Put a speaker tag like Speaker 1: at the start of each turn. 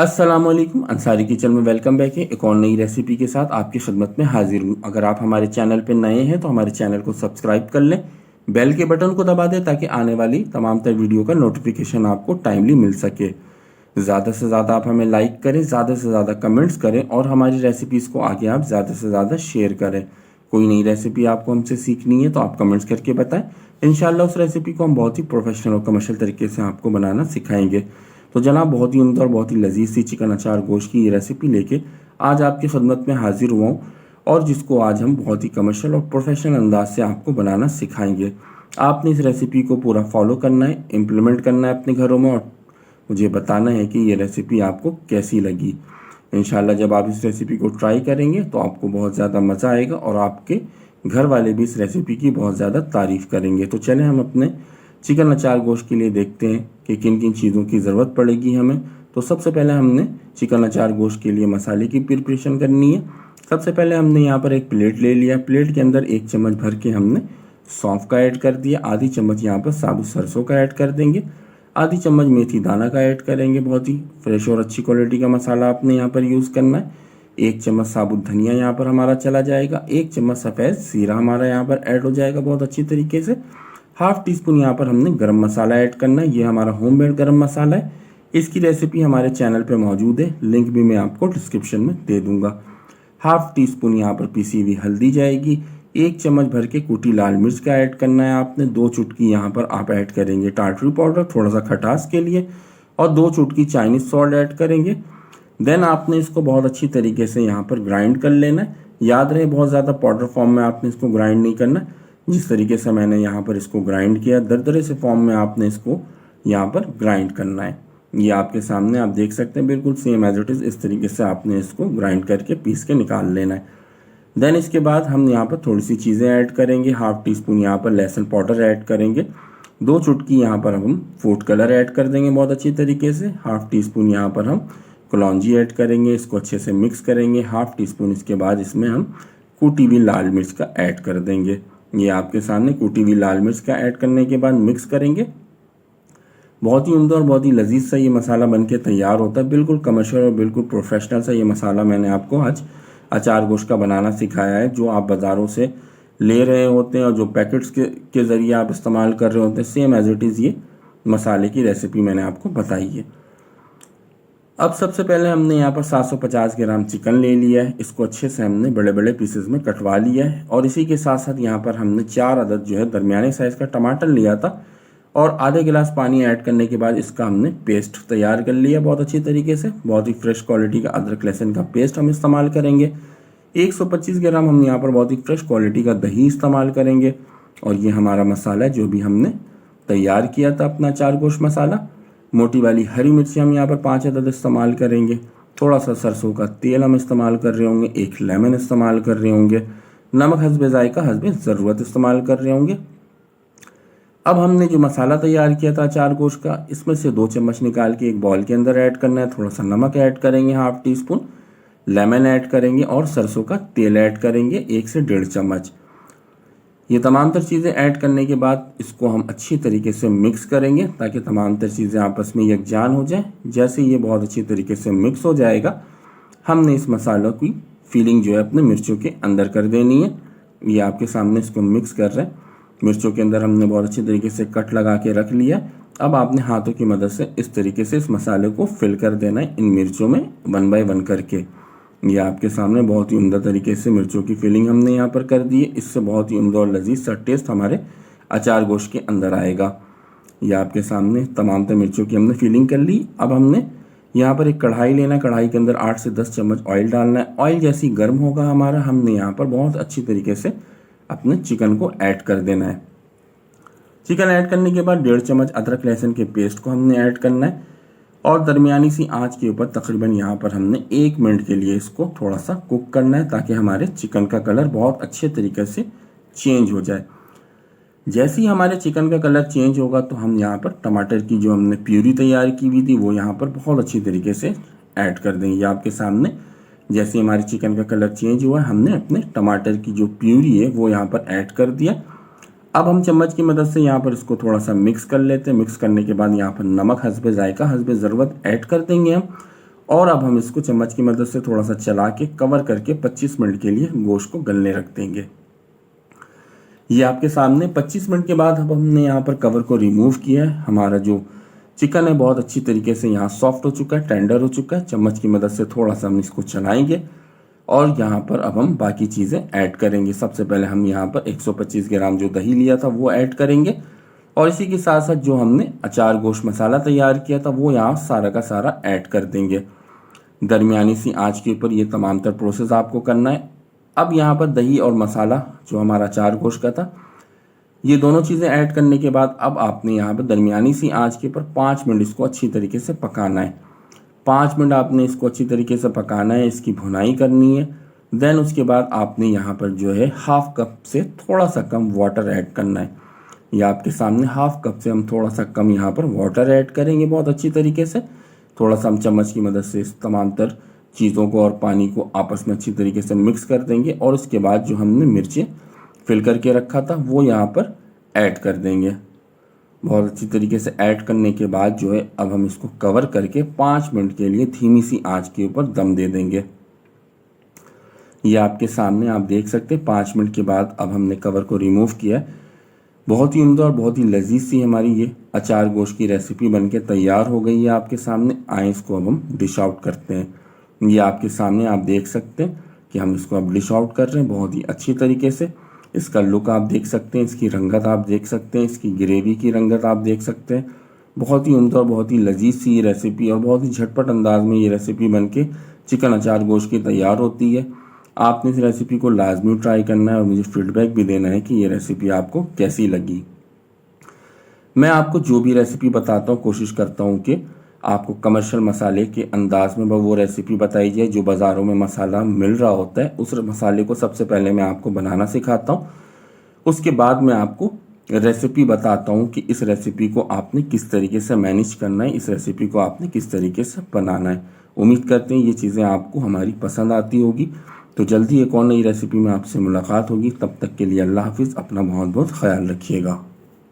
Speaker 1: अस्सलाम वालेकुम। अंसारी किचन में वेलकम बैक है। एक और नई रेसिपी के साथ आपकी खिदमत में हाजिर हूँ। अगर आप हमारे चैनल पर नए हैं तो हमारे चैनल को सब्सक्राइब कर लें, बेल के बटन को दबा दें ताकि आने वाली तमाम तर वीडियो का नोटिफिकेशन आपको टाइमली मिल सके। ज़्यादा से ज़्यादा आप हमें लाइक करें, ज़्यादा से ज़्यादा कमेंट्स करें और हमारी रेसिपीज़ को आगे आप ज़्यादा से ज़्यादा शेयर करें। कोई नई रेसिपी आपको हमसे सीखनी है तो आप कमेंट्स करके बताएं। इंशाल्लाह उस रेसिपी को हम बहुत ही प्रोफेशनल और कमर्शियल तरीके से आपको बनाना सिखाएंगे। तो जनाब, बहुत ही उम्दा और बहुत ही लजीज सी चिकन अचार गोश्त की ये रेसिपी लेके आज आपकी खिदमत में हाजिर हुआ हूँ और जिसको आज हम बहुत ही कमर्शियल और प्रोफेशनल अंदाज से आपको बनाना सिखाएंगे। आपने इस रेसिपी को पूरा फॉलो करना है, इम्प्लीमेंट करना है अपने घरों में और मुझे बताना है कि ये रेसिपी आपको कैसी लगी। इंशाल्लाह जब आप इस रेसिपी को ट्राई करेंगे तो आपको बहुत ज़्यादा मज़ा आएगा और आपके घर वाले भी इस रेसिपी की बहुत ज़्यादा तारीफ़ करेंगे। तो चलें हम अपने चिकन अचार गोश्त के लिए देखते हैं कि किन किन चीज़ों की ज़रूरत पड़ेगी हमें। तो सबसे पहले हमने चिकन अचार गोश्त के लिए मसाले की प्रिपरेशन करनी है। सबसे पहले हमने यहाँ पर एक प्लेट ले लिया। प्लेट के अंदर 1 चम्मच भर के हमने सौंफ का ऐड कर दिया। आधी चम्मच यहाँ पर साबुत सरसों का ऐड कर देंगे। आधी चम्मच मेथी दाना का ऐड करेंगे। बहुत ही फ्रेश और अच्छी क्वालिटी का मसाला आपने यहाँ पर यूज़ करना है। 1 चम्मच साबुत धनिया यहाँ पर हमारा चला जाएगा। 1 चम्मच सफ़ेद ज़ीरा हमारा यहाँ पर ऐड हो जाएगा बहुत अच्छी तरीके से। हाफ टी स्पून यहाँ पर हमने गरम मसाला ऐड करना है। ये हमारा होममेड गरम मसाला है। इसकी रेसिपी हमारे चैनल पे मौजूद है, लिंक भी मैं आपको डिस्क्रिप्शन में दे दूंगा। हाफ टी स्पून यहाँ पर पीसी हुई हल्दी जाएगी। 1 चम्मच भर के कुटी लाल मिर्च का ऐड करना है आपने। 2 चुटकी यहाँ पर आप ऐड करेंगे टाटरी पाउडर थोड़ा सा खटास के लिए और 2 चुटकी चाइनीज सॉल्ट ऐड करेंगे। देन आपने इसको बहुत अच्छी तरीके से यहाँ पर ग्राइंड कर लेना है। याद रहे बहुत ज़्यादा पाउडर फॉर्म में आपने इसको ग्राइंड नहीं करना। जिस तरीके से मैंने यहाँ पर इसको ग्राइंड किया दरदरे से फॉर्म में आपने इसको यहाँ पर ग्राइंड करना है। ये आपके सामने आप देख सकते हैं, बिल्कुल सेम एज इट इज़ इस तरीके से आपने इसको ग्राइंड करके पीस के निकाल लेना है। देन इसके बाद हम यहाँ पर थोड़ी सी चीज़ें ऐड करेंगे। हाफ टी स्पून यहाँ पर लहसुन पाउडर ऐड करेंगे। 2 चुटकी यहाँ पर हम फूड कलर ऐड कर देंगे बहुत अच्छी तरीके से। हाफ टी स्पून यहाँ पर हम कलौंजी ऐड करेंगे, इसको अच्छे से मिक्स करेंगे। हाफ टी स्पून इसके बाद इसमें हम कुटी हुई लाल मिर्च का ऐड कर देंगे। ये आपके सामने कुटी हुई लाल मिर्च का ऐड करने के बाद मिक्स करेंगे। बहुत ही उम्दा और बहुत ही लजीज सा ये मसाला बनके तैयार होता है। बिल्कुल कमर्शियल और बिल्कुल प्रोफेशनल सा ये मसाला मैंने आपको आज अचार गोश्त का बनाना सिखाया है। जो आप बाज़ारों से ले रहे होते हैं और जो पैकेट्स के ज़रिए आप इस्तेमाल कर रहे होते हैं, सेम एज इट इज़ ये मसाले की रेसिपी मैंने आपको बताई है। अब सबसे पहले हमने यहाँ पर 750 ग्राम चिकन ले लिया है। इसको अच्छे से हमने बड़े बड़े पीसेस में कटवा लिया है और इसी के साथ साथ यहाँ पर हमने 4 अदद जो है दरमियाने साइज़ का टमाटर लिया था और आधे गिलास पानी ऐड करने के बाद इसका हमने पेस्ट तैयार कर लिया बहुत अच्छी तरीके से। बहुत ही फ्रेश क्वालिटी का अदरक लहसुन का पेस्ट हम इस्तेमाल करेंगे। 125 ग्राम हम यहाँ पर बहुत ही फ्रेश क्वालिटी का दही इस्तेमाल करेंगे और ये हमारा मसाला जो भी हमने तैयार किया था अपना अचार गोश्त मसाला। मोटी वाली हरी मिर्ची हम यहाँ पर 5 अदद इस्तेमाल करेंगे। थोड़ा सा सरसों का तेल हम इस्तेमाल कर रहे होंगे। 1 लेमन इस्तेमाल कर रहे होंगे। नमक हस्बे जायका हस्बे ज़रूरत इस्तेमाल कर रहे होंगे। अब हमने जो मसाला तैयार किया था अचार गोश्त का, इसमें से 2 चम्मच निकाल के एक बॉल के अंदर ऐड करना है। थोड़ा सा नमक ऐड करेंगे, half tea spoon lemon add करेंगे और सरसों का तेल ऐड करेंगे 1 से 1.5 चम्मच। ये तमाम तर चीज़ें ऐड करने के बाद इसको हम अच्छी तरीके से मिक्स करेंगे ताकि तमाम तर चीज़ें आपस में यकजान हो जाएं। जैसे ये बहुत अच्छी तरीके से मिक्स हो जाएगा, हमने इस मसालों की फीलिंग जो है अपने मिर्चों के अंदर कर देनी है। ये आपके सामने इसको मिक्स कर रहे हैं। मिर्चों के अंदर हमने बहुत अच्छी तरीके से कट लगा के रख लिया। अब आपने हाथों की मदद से इस तरीके से इस मसाले को फिल कर देना है इन मिर्चों में 1 बाय 1 करके। ये आपके सामने बहुत ही उम्दा तरीके से मिर्चों की फिलिंग हमने यहाँ पर कर दी है। इससे बहुत ही उम्दा और लजीज सा टेस्ट हमारे अचार गोश्त के अंदर आएगा। ये आपके सामने तमाम तर मिर्चों की हमने फिलिंग कर ली। अब हमने यहाँ पर एक कढ़ाई लेना है। कढ़ाई के अंदर 8 से 10 चम्मच ऑयल डालना है। ऑयल जैसी गर्म होगा हमारा, हमने यहाँ पर बहुत अच्छी तरीके से अपने चिकन को ऐड कर देना है। चिकन ऐड करने के बाद 1.5 चम्मच अदरक लहसुन के पेस्ट को हमने ऐड करना है और दरमियानी सी आंच के ऊपर तकरीबन यहाँ पर हमने 1 मिनट के लिए इसको थोड़ा सा कुक करना है ताकि हमारे चिकन का कलर बहुत अच्छे तरीके से चेंज हो जाए। जैसे ही हमारे चिकन का कलर चेंज होगा तो हम यहाँ पर टमाटर की जो हमने प्यूरी तैयार की हुई थी वो यहाँ पर बहुत अच्छी तरीके से ऐड कर देंगे। आपके सामने जैसे हमारी चिकन का कलर चेंज हुआ, हमने अपने टमाटर की जो प्यूरी है वो यहाँ पर ऐड कर दिया। अब हम चम्मच की मदद से यहाँ पर इसको थोड़ा सा मिक्स कर लेते हैं। मिक्स करने के बाद यहाँ पर नमक हस्बे जायका हस्बे ज़रूरत ऐड कर देंगे हम और अब हम इसको चम्मच की मदद से थोड़ा सा चला के कवर करके 25 मिनट के लिए गोश्त को गलने रख देंगे। ये आपके सामने 25 मिनट के बाद अब हमने यहाँ पर कवर को रिमूव किया है। हमारा जो चिकन है बहुत अच्छी तरीके से यहाँ सॉफ्ट हो चुका है, टेंडर हो चुका है। चम्मच की मदद से थोड़ा सा हम इसको चलाएंगे और यहाँ पर अब हम बाकी चीज़ें ऐड करेंगे। सबसे पहले हम यहाँ पर 125 ग्राम जो दही लिया था वो ऐड करेंगे और इसी के साथ साथ जो हमने अचार गोश्त मसाला तैयार किया था वो यहाँ सारा का सारा ऐड कर देंगे। दरमियानी सी आंच के ऊपर ये तमाम तर प्रोसेस आपको करना है। अब यहाँ पर दही और मसाला जो हमारा अचार गोश्त का था, ये दोनों चीज़ें ऐड करने के बाद अब आपने यहाँ पर दरमियानी सी आंच के ऊपर 5 मिनट इसको अच्छी तरीके से पकाना है। 5 मिनट आपने इसको अच्छी तरीके से पकाना है, इसकी भुनाई करनी है। देन उसके बाद आपने यहाँ पर जो है हाफ कप से थोड़ा सा कम वाटर ऐड करना है। ये आपके सामने हाफ कप से हम थोड़ा सा कम यहाँ पर वाटर ऐड करेंगे बहुत अच्छी तरीके से। थोड़ा सा हम चम्मच की मदद से इस तमाम तर चीज़ों को और पानी को आपस में अच्छी तरीके से मिक्स कर देंगे और उसके बाद जो हमने मिर्चें फिल करके रखा था वो यहाँ पर ऐड कर देंगे। बहुत अच्छी तरीके से ऐड करने के बाद जो है अब हम इसको कवर करके 5 मिनट के लिए धीमी सी आंच के ऊपर दम दे देंगे। ये आपके सामने आप देख सकते हैं 5 मिनट के बाद अब हमने कवर को रिमूव किया है। बहुत ही उम्दा और बहुत ही लजीज सी हमारी ये अचार गोश्त की रेसिपी बनके तैयार हो गई है आपके सामने। आए इसको अब हम डिश आउट करते हैं। ये आपके सामने आप देख सकते हैं कि हम इसको अब डिश आउट कर रहे हैं बहुत ही अच्छी तरीके से। इसका लुक आप देख सकते हैं, इसकी रंगत आप देख सकते हैं, इसकी ग्रेवी की रंगत आप देख सकते हैं। बहुत ही उम्दा और बहुत ही लजीज सी ये रेसिपी और बहुत ही झटपट अंदाज में ये रेसिपी बनके चिकन अचार गोश्त की तैयार होती है। आपने इस रेसिपी को लाजमी ट्राई करना है और मुझे फीडबैक भी देना है कि ये रेसिपी आपको कैसी लगी। मैं आपको जो भी रेसिपी बताता हूँ कोशिश करता हूँ कि आपको कमर्शियल मसाले के अंदाज में वो रेसिपी बताई जाए जो बाज़ारों में मसाला मिल रहा होता है। उस मसाले को सबसे पहले मैं आपको बनाना सिखाता हूँ, उसके बाद मैं आपको रेसिपी बताता हूँ कि इस रेसिपी को आपने किस तरीके से मैनेज करना है, इस रेसिपी को आपने किस तरीके से बनाना है। उम्मीद करते हैं ये चीज़ें आपको हमारी पसंद आती होगी। तो जल्दी एक और नई रेसिपी में आपसे मुलाकात होगी। तब तक के लिए अल्लाह हाफिज़। अपना बहुत बहुत ख्याल रखिएगा।